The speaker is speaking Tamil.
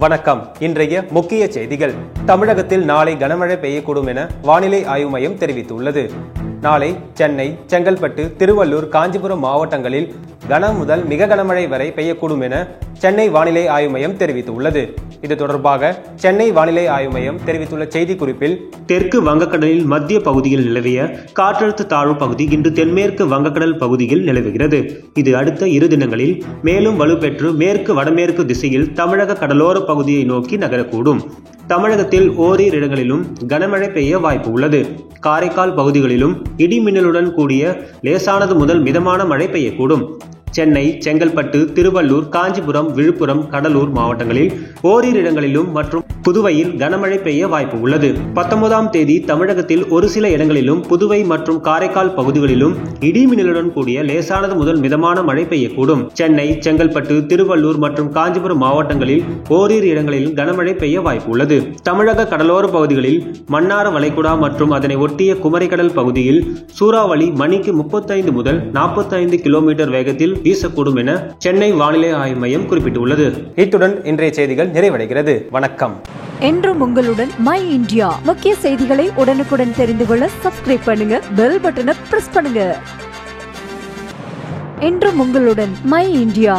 வணக்கம். இன்றைய முக்கிய செய்திகள். தமிழகத்தில் நாளை கனமழை பெய்யக்கூடும் என வானிலை ஆய்வு மையம் தெரிவித்துள்ளது. நாளை சென்னை, செங்கல்பட்டு, திருவள்ளூர், காஞ்சிபுரம் மாவட்டங்களில் கன முதல் மிக கனமழை வரை பெய்யக்கூடும் என சென்னை வானிலை ஆய்வு மையம் தெரிவித்துள்ளது. இது தொடர்பாக சென்னை வானிலை ஆய்வு மையம் தெரிவித்துள்ள செய்திக்குறிப்பில், தெற்கு வங்கக்கடலில் மத்திய பகுதியில் நிலவிய காற்றழுத்த தாழ்வு பகுதி இன்று தென்மேற்கு வங்கக்கடல் பகுதியில் நிலவுகிறது. இது அடுத்த 2 தினங்களில் மேலும் வலுப்பெற்று மேற்கு வடமேற்கு திசையில் தமிழக கடலோர பகுதியை நோக்கி நகரக்கூடும். தமிழகத்தில் ஓரிரு இடங்களிலும் கனமழை பெய்ய வாய்ப்பு உள்ளது. காரைக்கால் பகுதிகளிலும் இடி மின்னலுடன் கூடிய லேசானது முதல் மிதமான மழை பெய்யக்கூடும். சென்னை, செங்கல்பட்டு, திருவள்ளூர், காஞ்சிபுரம், விழுப்புரம், கடலூர் மாவட்டங்களில் ஓரிரு இடங்களிலும் மற்றும் புதுவையில் கனமழை பெய்ய வாய்ப்பு உள்ளது. 19ஆம் தேதி தமிழகத்தில் ஒரு சில இடங்களிலும் புதுவை மற்றும் காரைக்கால் பகுதிகளிலும் இடி மின்னலுடன் கூடிய லேசானது முதல் மிதமான மழை பெய்யக்கூடும். சென்னை, செங்கல்பட்டு, திருவள்ளூர் மற்றும் காஞ்சிபுரம் மாவட்டங்களில் ஓரிரு இடங்களிலும் கனமழை பெய்ய வாய்ப்பு உள்ளது. தமிழக கடலோர பகுதிகளில் மன்னார வளைகுடா மற்றும் அதனை ஒட்டிய குமரிக்கடல் பகுதியில் சூறாவளி மணிக்கு 35 முதல் 45 கிலோமீட்டர் வேகத்தில் வீசக்கூடும் என சென்னை வானிலை ஆய்வு மையம் குறிப்பிட்டுள்ளது. இத்துடன் இன்றைய செய்திகள் நிறைவடைகிறது. வணக்கம். என்றும் உங்களுடன் மை இந்தியா. முக்கிய செய்திகளை உடனுக்குடன் தெரிந்து கொள்ள சப்ஸ்கிரைப் பண்ணுங்க, பெல் பட்டனை பிரஸ் பண்ணுங்க. என்றும் உங்களுடன் மை இந்தியா.